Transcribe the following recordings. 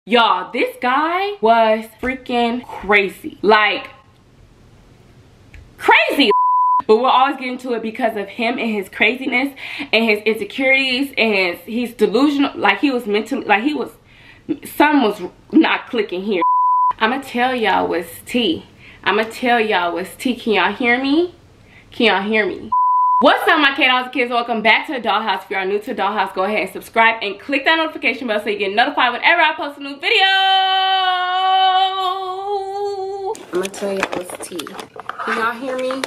Y'all, this guy was freaking crazy. Like, crazy. But we'll always get into it because of him and his craziness and his insecurities and he's delusional. Like, he was mentally, like, something was not clicking here. I'ma tell y'all what's tea. I'ma tell y'all what's tea. Can y'all hear me? Can y'all hear me? What's up, my K-Dolls kids? Welcome back to the Dollhouse. If you are new to the Dollhouse, go ahead and subscribe and click that notification bell so you get notified whenever I post a new video. I'm gonna tell y'all what's tea. Can y'all hear me?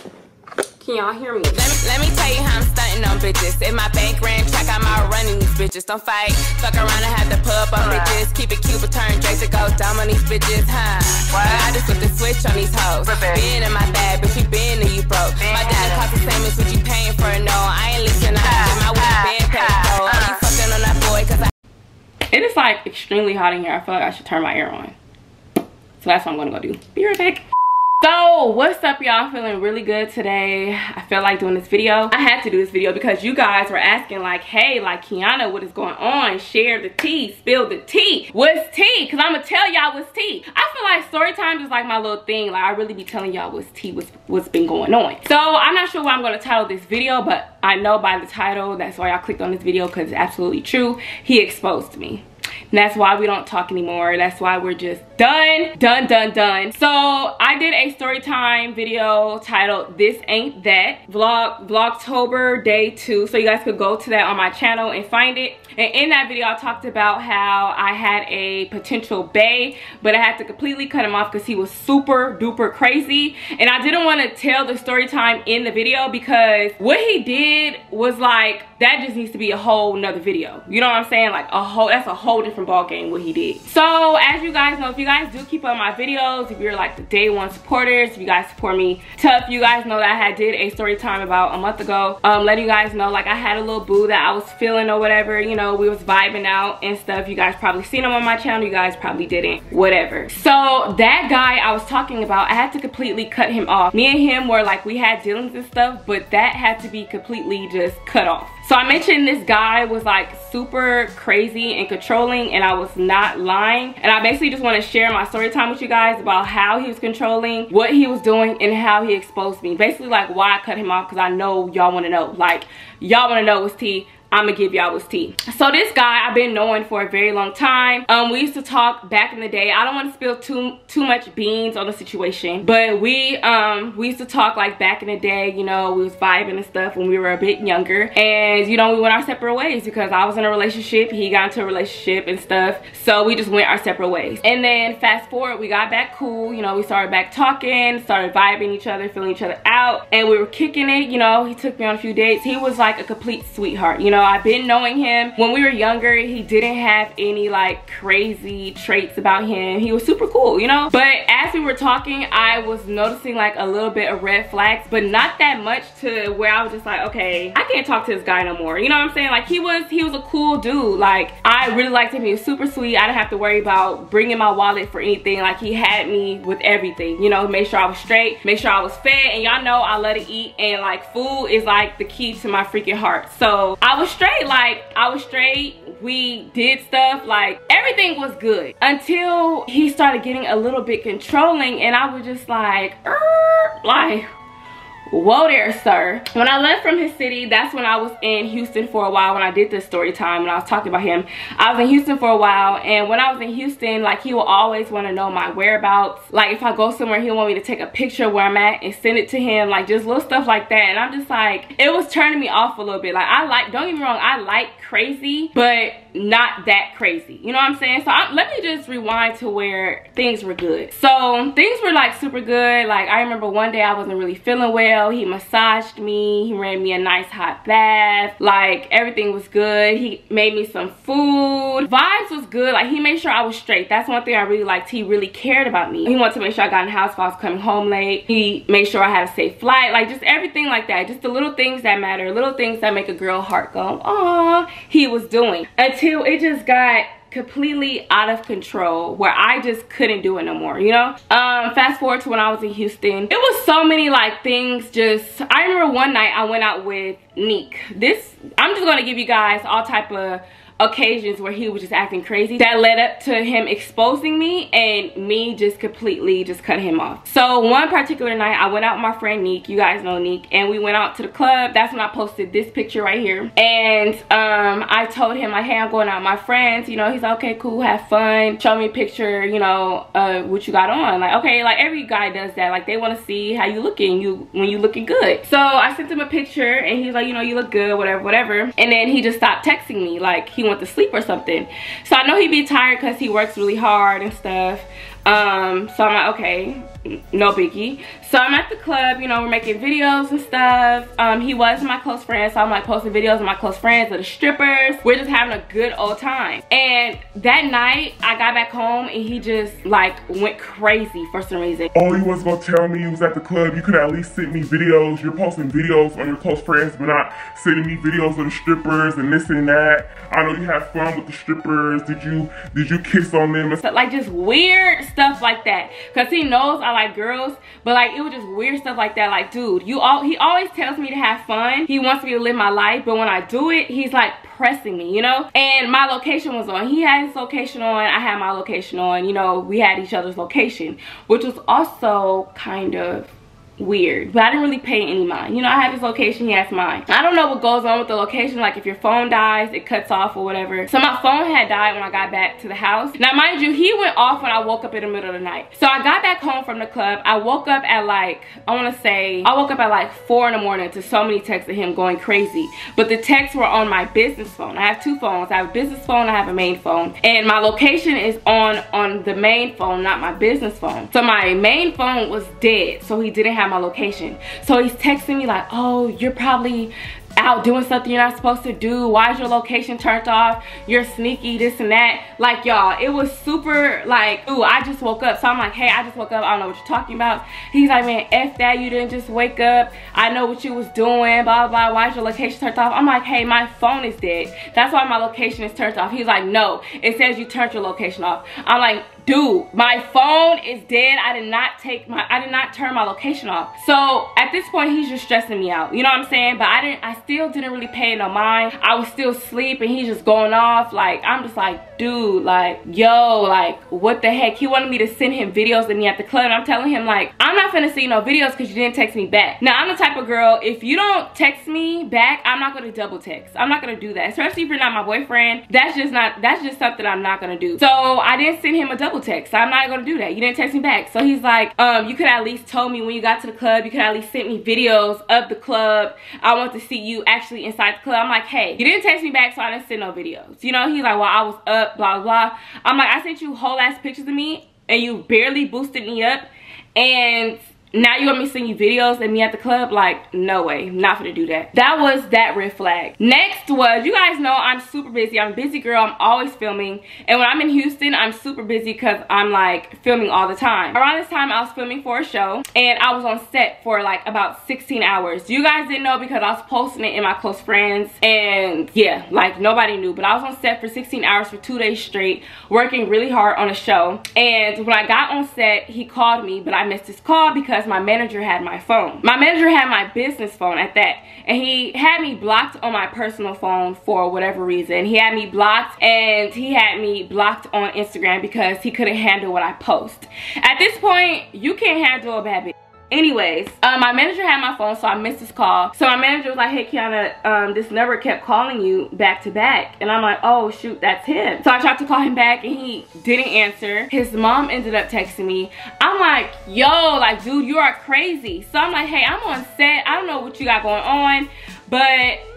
Can y'all hear me? Let me tell you how I'm stunting on bitches. If my bank ran track, I'm out running these bitches. Don't fight, fuck around and have to pull up on bitches. Keep it cute, but turn Drake to go dumb on these bitches, huh? Well, I just put the switch on these hoes. Been in my bag, but you been and you broke. My dinner cost the same as what you paying for, no. I ain't listening, I get my weed been paid for. Oh, you fucking on that boy, cause It is like extremely hot in here. I feel like I should turn my air on. So that's what I'm gonna go do. Be right back. So what's up, y'all? Feeling really good today. I felt like doing this video. I had to do this video because you guys were asking like, hey, like, Kianna, what is going on? Share the tea, spill the tea. What's tea? Because I'm gonna tell y'all what's tea. I feel like story time is like my little thing. Like, I really be telling y'all what's tea, what's been going on. So I'm not sure what I'm gonna title this video, but I know by the title that's why y'all clicked on this video, because it's absolutely true. He exposed me. And that's why we don't talk anymore. That's why we're just done. So I did a story time video titled This Ain't That, Vlogtober day 2. So you guys could go to that on my channel and find it. And in that video I talked about how I had a potential bae, but I had to completely cut him off because he was super duper crazy. And I didn't want to tell the story time in the video because what he did was like, that just needs to be a whole nother video. You know what I'm saying? Like that's a whole different ball game what he did. So as you guys know, if you guys do keep up my videos, if you're like the day one supporters, if you guys support me tough, you guys know that I did a story time about a month ago, letting you guys know like I had a little boo that I was feeling or whatever. You know, we was vibing out and stuff. You guys probably seen him on my channel, you guys probably didn't, whatever. So that guy I was talking about, I had to completely cut him off. Me and him were like, we had dealings and stuff, but that had to be completely just cut off. So I mentioned this guy was like super crazy and controlling, and I was not lying. And I basically just want to share my story time with you guys about how he was controlling, what he was doing, and how he exposed me. Basically like why I cut him off, because I know y'all want to know. Like, y'all want to know what's tea. I'm gonna give y'all what's tea. So this guy I've been knowing for a very long time. We used to talk back in the day. I don't want to spill too much beans on the situation, but we used to talk like back in the day. You know, we was vibing and stuff when we were a bit younger, and you know, we went our separate ways because I was in a relationship, he got into a relationship and stuff, so we just went our separate ways. And then fast forward, we got back cool. You know, we started back talking, started vibing each other, feeling each other out, and we were kicking it. You know, he took me on a few dates. He was like a complete sweetheart. You know, I've been knowing him when we were younger. He didn't have any like crazy traits about him. He was super cool, you know. But as we were talking, I was noticing like a little bit of red flags, but not that much to where I was just like, okay, I can't talk to this guy no more. You know what I'm saying? Like, he was a cool dude. Like, I really liked him. He was super sweet. I didn't have to worry about bringing my wallet for anything. Like, he had me with everything, you know. Made sure I was straight, make sure I was fed, and y'all know I love to eat, and like food is like the key to my freaking heart. So I was straight. Like, I was straight. We did stuff, like everything was good until he started getting a little bit controlling, and I was just like, whoa there, sir. When I left from his city, that's when I was in Houston for a while. When I did this story time, when I was talking about him, I was in Houston for a while. And when I was in Houston, like, he will always want to know my whereabouts. Like, if I go somewhere, he'll want me to take a picture of where I'm at and send it to him, like just little stuff like that. And I'm just like, it was turning me off a little bit. Like, don't get me wrong, I like crazy, but not that crazy, you know what I'm saying? So let me just rewind to where things were good. So things were like super good. Like, I remember one day I wasn't really feeling well. He massaged me, he ran me a nice hot bath, like everything was good. He made me some food, vibes was good. Like, he made sure I was straight. That's one thing I really liked. He really cared about me. He wanted to make sure I got in the house if I was coming home late. He made sure I had a safe flight, like just everything like that. Just the little things that matter, little things that make a girl heart go, aww. He was doing, until it just got completely out of control where I just couldn't do it no more, you know. Fast forward to when I was in Houston, it was so many like things. Just, I remember one night I went out with Neek. I'm just gonna give you guys all type of occasions where he was just acting crazy that led up to him exposing me and me just completely just cutting him off. So one particular night I went out with my friend Neek, you guys know Neek, and we went out to the club. That's when I posted this picture right here. And I told him like, hey, I'm going out with my friends, you know. He's like, okay, cool, have fun, show me a picture, you know, what you got on. Like, okay, like every guy does that. Like, they want to see how you looking when you looking good. So I sent him a picture and he's like, you know, you look good, whatever. And then he just stopped texting me like he went to sleep or something. So I know he'd be tired because he works really hard and stuff. So I'm like, okay, no biggie. So I'm at the club, you know, we're making videos and stuff. He was my close friend, so I'm like posting videos of my close friends, of the strippers. We're just having a good old time. And that night I got back home and he just like went crazy for some reason. Oh, you wasn't gonna tell me you was at the club? You could at least send me videos. You're posting videos on your close friends, but not sending me videos of the strippers and this and that. I know you had fun with the strippers. Did you kiss on them? So, like, just weird stuff like that, because he knows I like girls, but like it was just weird stuff like that. Like, dude, he always tells me to have fun. He wants me to live my life, but when I do it, he's like pressing me, you know. And my location was on. He had his location on, I had my location on, you know. We had each other's location, which was also kind of weird, but I didn't really pay any mind. You know, I have his location, he has mine. I don't know what goes on with the location, like if your phone dies, it cuts off or whatever. So my phone had died when I got back to the house. Now mind you, he went off when I woke up in the middle of the night. So I got back home from the club. I woke up at like, I woke up at like 4 in the morning to so many texts of him going crazy. But the texts were on my business phone. I have two phones. I have a business phone, I have a main phone. And my location is on the main phone, not my business phone. So my main phone was dead, so he didn't have my location. So he's texting me like, oh, you're probably out doing something you're not supposed to do. Why is your location turned off? You're sneaky, this and that. Like, y'all, it was super like, ooh, I just woke up. So I'm like, hey, I just woke up, I don't know what you're talking about. He's like, man, F that, you didn't just wake up, I know what you was doing, blah blah. Why is your location turned off? I'm like, hey, my phone is dead, that's why my location is turned off. He's like, no, it says you turned your location off. I'm like, dude, my phone is dead. I did not turn my location off. So at this point, he's just stressing me out, you know what I'm saying? But I still didn't really pay no mind. I was still asleep and he's just going off. Like, I'm just like, dude, like, yo, like, what the heck? He wanted me to send him videos of me at the club, and I'm telling him like, I'm not finna see no videos because you didn't text me back. Now, I'm the type of girl, if you don't text me back, I'm not gonna double text. I'm not gonna do that, especially if you're not my boyfriend. That's just something I'm not gonna do. So I didn't send him a double text. I'm not gonna do that. You didn't text me back. So he's like, you could at least told me when you got to the club. You could at least send me videos of the club. I want to see you actually inside the club. I'm like, hey, you didn't text me back, so I didn't send no videos. You know, he's like, well, I was up, blah blah. I'm like, I sent you whole ass pictures of me and you barely boosted me up, and now you want me to send you videos of me at the club? Like, no way, not gonna do that. That was that red flag. Next was, you guys know I'm super busy. I'm a busy girl, I'm always filming. And when I'm in Houston, I'm super busy because I'm like filming all the time. Around this time, I was filming for a show and I was on set for like about 16 hours. You guys didn't know because I was posting it in my close friends, and yeah, like nobody knew, but I was on set for 16 hours for 2 days straight, working really hard on a show. And when I got on set, he called me, but I missed his call because my manager had my phone. My manager had my business phone at that, and he had me blocked on my personal phone for whatever reason. He had me blocked, and he had me blocked on Instagram because he couldn't handle what I post. At this point, you can't handle a bad bitch. Anyways, my manager had my phone, so I missed his call. So my manager was like, hey, Kianna, this number kept calling you back to back. And I'm like, oh, shoot, that's him. So I tried to call him back, and he didn't answer. His mom ended up texting me. I'm like, yo, like, dude, you are crazy. So I'm like, hey, I'm on set. I don't know what you got going on, but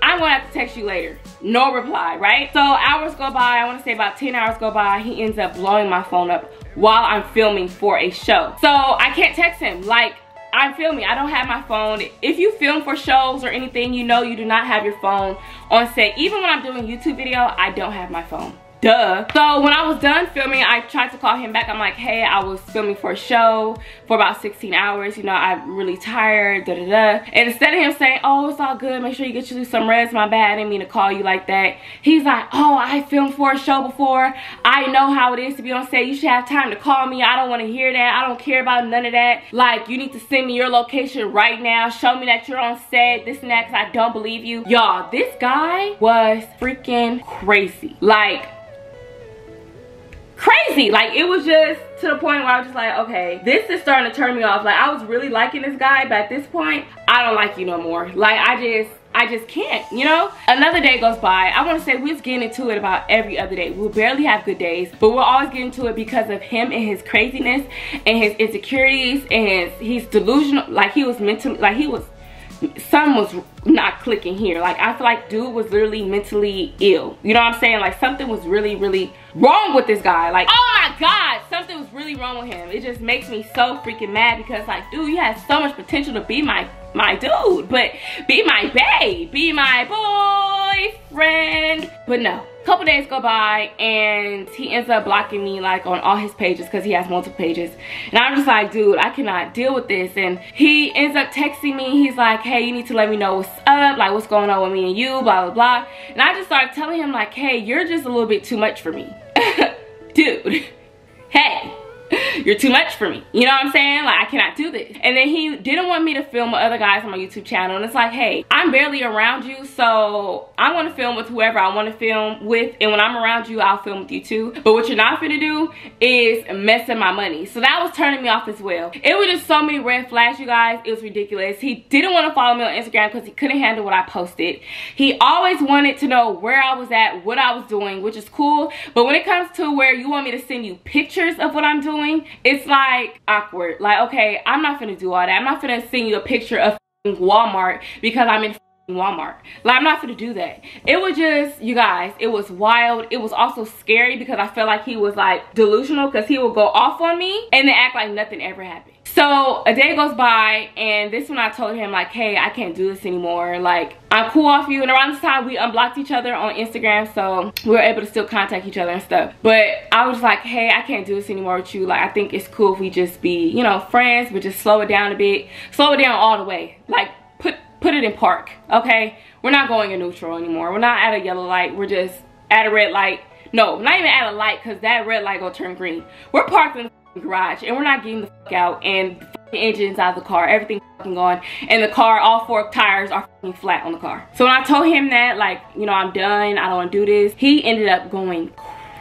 I'm gonna have to text you later. No reply, right? So hours go by. I want to say about 10 hours go by. He ends up blowing my phone up while I'm filming for a show. So I can't text him. Like, I'm filming, I don't have my phone. If you film for shows or anything, you know you do not have your phone on set. Even when I'm doing YouTube video, I don't have my phone. duh. So when I was done filming, I tried to call him back. I'm like, hey, I was filming for a show for about 16 hours. You know, I'm really tired, da da da. And instead of him saying, oh, it's all good, make sure you get you some rest, my bad, I didn't mean to call you like that. He's like, oh, I filmed for a show before. I know how it is to be on set. You should have time to call me. I don't want to hear that. I don't care about none of that. Like, you need to send me your location right now. Show me that you're on set, this and that, because I don't believe you. Y'all, this guy was freaking crazy. Like, crazy. Like, it was just to the point where I was just like, okay, this is starting to turn me off. Like, I was really liking this guy, but at this point, I don't like you no more. Like, I just can't, you know? Another day goes by. I want to say we was getting into it about every other day. We'll barely have good days, but we'll always get into it because of him and his craziness and his insecurities, and he's delusional. Like, he was mentally, like, something was not clicking here. Like, I feel like dude was literally mentally ill. You know what I'm saying? Like, something was really, really wrong with this guy. Like, oh my God, something was really wrong with him. It just makes me so freaking mad because, like, dude, you had so much potential to be my dude, but be my babe, be my boyfriend. But no. A couple days go by and he ends up blocking me, like, on all his pages because he has multiple pages. And I'm just like, dude, I cannot deal with this. And he ends up texting me. He's like, hey, you need to let me know what's up, like, what's going on with me and you, blah blah blah. And I just started telling him, like, hey, you're just a little bit too much for me. Dude, hey, you're too much for me. You know what I'm saying? Like, I cannot do this. And then he didn't want me to film with other guys on my YouTube channel. And it's like, hey, I'm barely around you, so I want to film with whoever I want to film with. And when I'm around you, I'll film with you too. But what you're not finna do is mess up my money. So that was turning me off as well. It was just so many red flags, you guys. It was ridiculous. He didn't want to follow me on Instagram because he couldn't handle what I posted. He always wanted to know where I was at, what I was doing, which is cool. But when it comes to where you want me to send you pictures of what I'm doing, it's like awkward. Like, okay, I'm not finna do all that. I'm not finna send you a picture of Walmart because I'm in Walmart. Like, I'm not gonna do that. It was just, you guys, it was wild. It was also scary because I felt like he was like delusional because he would go off on me and then act like nothing ever happened. So a day goes by and this when I told him, like, hey, I can't do this anymore. Like, I'm cool off you. And around this time we unblocked each other on Instagram, so we were able to still contact each other and stuff. But I was like, hey, I can't do this anymore with you. Like, I think it's cool if we just be, you know, friends, but just slow it down a bit. Slow it down all the way. Like, put it in park, okay? We're not going in neutral anymore. We're not at a yellow light. We're just at a red light. No, not even at a light, because that red light gonna turn green. We're parked in the garage and we're not getting the fuck out, and the engine's out of the car, everything fucking gone, and the car, all 4 tires are fucking flat on the car. So when I told him that, like, you know, I'm done, I don't want to do this, he ended up going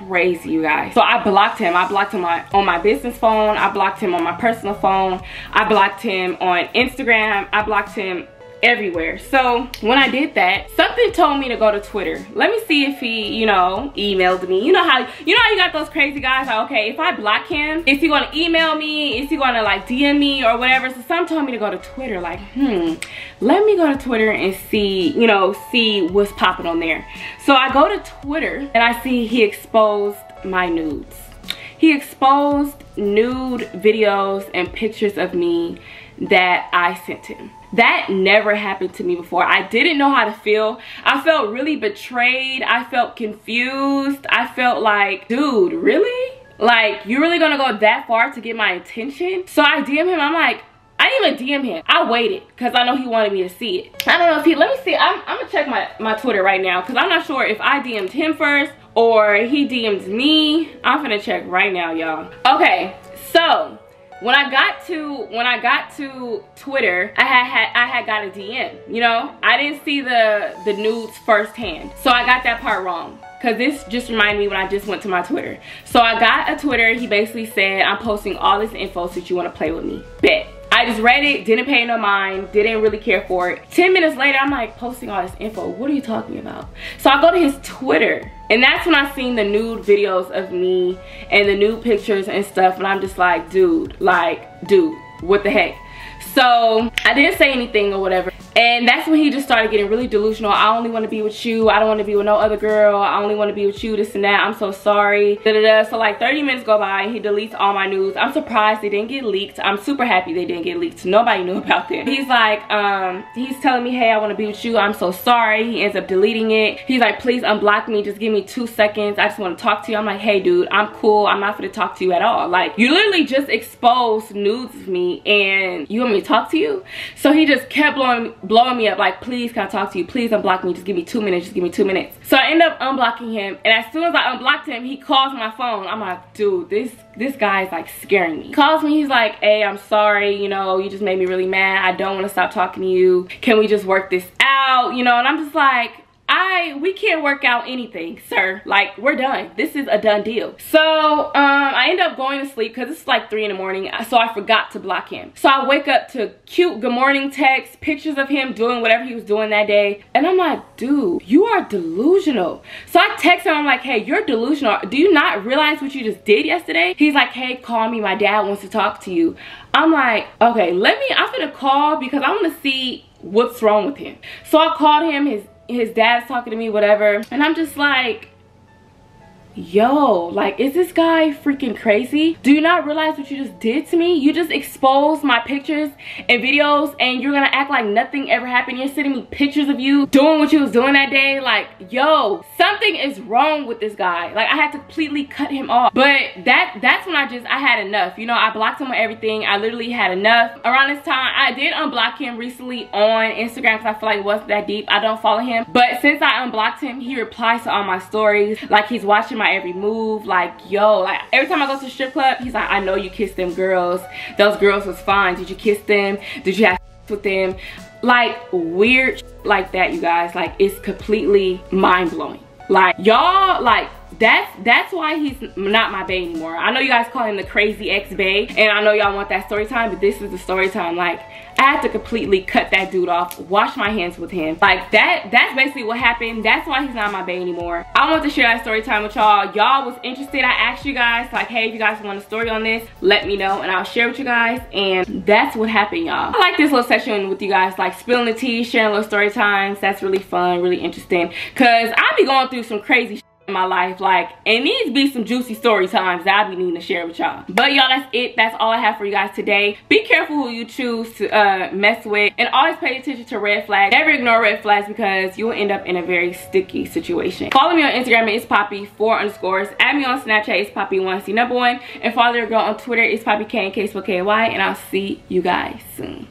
crazy, you guys. So I blocked him. I blocked him on my business phone. I blocked him on my personal phone. I blocked him on Instagram. I blocked him everywhere. So when I did that, something told me to go to Twitter. Let me see if he, you know, emailed me. You know how you got those crazy guys, like, okay, if I block him, is he gonna email me? Is he gonna like DM me or whatever? So some told me to go to Twitter, like, let me go to Twitter and see, you know, see what's popping on there. So I go to Twitter and I see he exposed my nudes. He exposed nude videos and pictures of me that I sent him. That never happened to me before. I didn't know how to feel. I felt really betrayed. I felt confused. I felt like, dude, really? Like, you really gonna go that far to get my attention? So I DM him. I'm like, I didn't even DM him. I waited because I know he wanted me to see it. I don't know if he, let me see. I'm gonna check my Twitter right now because I'm not sure if I DM'd him first or he DM'd me. I'm gonna check right now, y'all. Okay, so when I got to Twitter, I had got a DM, you know? I didn't see the nudes firsthand. So I got that part wrong. Cause this just reminded me when I just went to my Twitter. So I got a Twitter, he basically said, I'm posting all this info so you wanna play with me. Bet. I just read it, didn't pay no mind, didn't really care for it. 10 minutes later, I'm like, posting all this info, what are you talking about? So I go to his Twitter, and that's when I seen the nude videos of me and the nude pictures and stuff, and I'm just like, dude, what the heck? So I didn't say anything or whatever. And that's when he just started getting really delusional. I only want to be with you. I don't want to be with no other girl. I only want to be with you, this and that. I'm so sorry. So like 30 minutes go by and he deletes all my news. I'm surprised they didn't get leaked. I'm super happy they didn't get leaked. Nobody knew about them. He's like, he's telling me, hey, I want to be with you. I'm so sorry. He ends up deleting it. He's like, please unblock me. Just give me 2 seconds. I just want to talk to you. I'm like, hey, dude, I'm cool. I'm not going to talk to you at all. Like, you literally just exposed nudes of me and you want me to talk to you? So he just kept blowing me up, like, please, can I talk to you? Please unblock me. Just give me 2 minutes. Just give me 2 minutes. So I end up unblocking him, and as soon as I unblocked him, he calls my phone. I'm like, dude, this guy is like scaring me. He calls me. He's like, hey, I'm sorry, you know, you just made me really mad. I don't want to stop talking to you. Can we just work this out? You know, and I'm just like, we can't work out anything, sir. Like, we're done. This is a done deal. So I end up going to sleep because it's like 3 in the morning, so I forgot to block him. So I wake up to cute good morning texts, pictures of him doing whatever he was doing that day, and I'm like, dude, you are delusional. So I text him. I'm like, hey, you're delusional. Do you not realize what you just did yesterday? He's like, hey, call me, my dad wants to talk to you. I'm like, okay, I'm gonna call because I want to see what's wrong with him. So I called him. His dad's talking to me, whatever, and I'm just like, yo, like, is this guy freaking crazy? Do you not realize what you just did to me? You just exposed my pictures and videos and you're gonna act like nothing ever happened. You're sending me pictures of you doing what you was doing that day. Like, yo, something is wrong with this guy. Like, I had to completely cut him off. But that's when I had enough. You know, I blocked him on everything. I literally had enough. Around this time, I did unblock him recently on Instagram because I feel like it wasn't that deep. I don't follow him. But since I unblocked him, he replies to all my stories. Like, he's watching my every move. Like, yo, like, every time I go to the strip club, he's like, I know you kissed them girls. Those girls was fine. Did you kiss them? Did you have with them? Like, weird like that, you guys. Like, it's completely mind-blowing. Like, y'all, like, that's why he's not my bae anymore. I know you guys call him the crazy ex-bae, and I know y'all want that story time, but this is the story time. Like, I had to completely cut that dude off, wash my hands with him. Like, that's basically what happened. That's why he's not my bae anymore. I want to share that story time with y'all. Y'all was interested. I asked you guys, like, hey, if you guys want a story on this, let me know and I'll share with you guys. And that's what happened, y'all. I like this little session with you guys, like spilling the tea, sharing little story times. That's really fun, really interesting, because I be going through some crazy shit in my life, like, it needs to be some juicy story times that I be needing to share with y'all. But y'all, that's it. That's all I have for you guys today. Be careful who you choose to mess with, and always pay attention to red flags. Never ignore red flags because you will end up in a very sticky situation. Follow me on Instagram, it's Poppy4_. Add me on Snapchat, it's Poppy1C1, and follow your girl on Twitter, it's Poppy K and K, and I'll see you guys soon.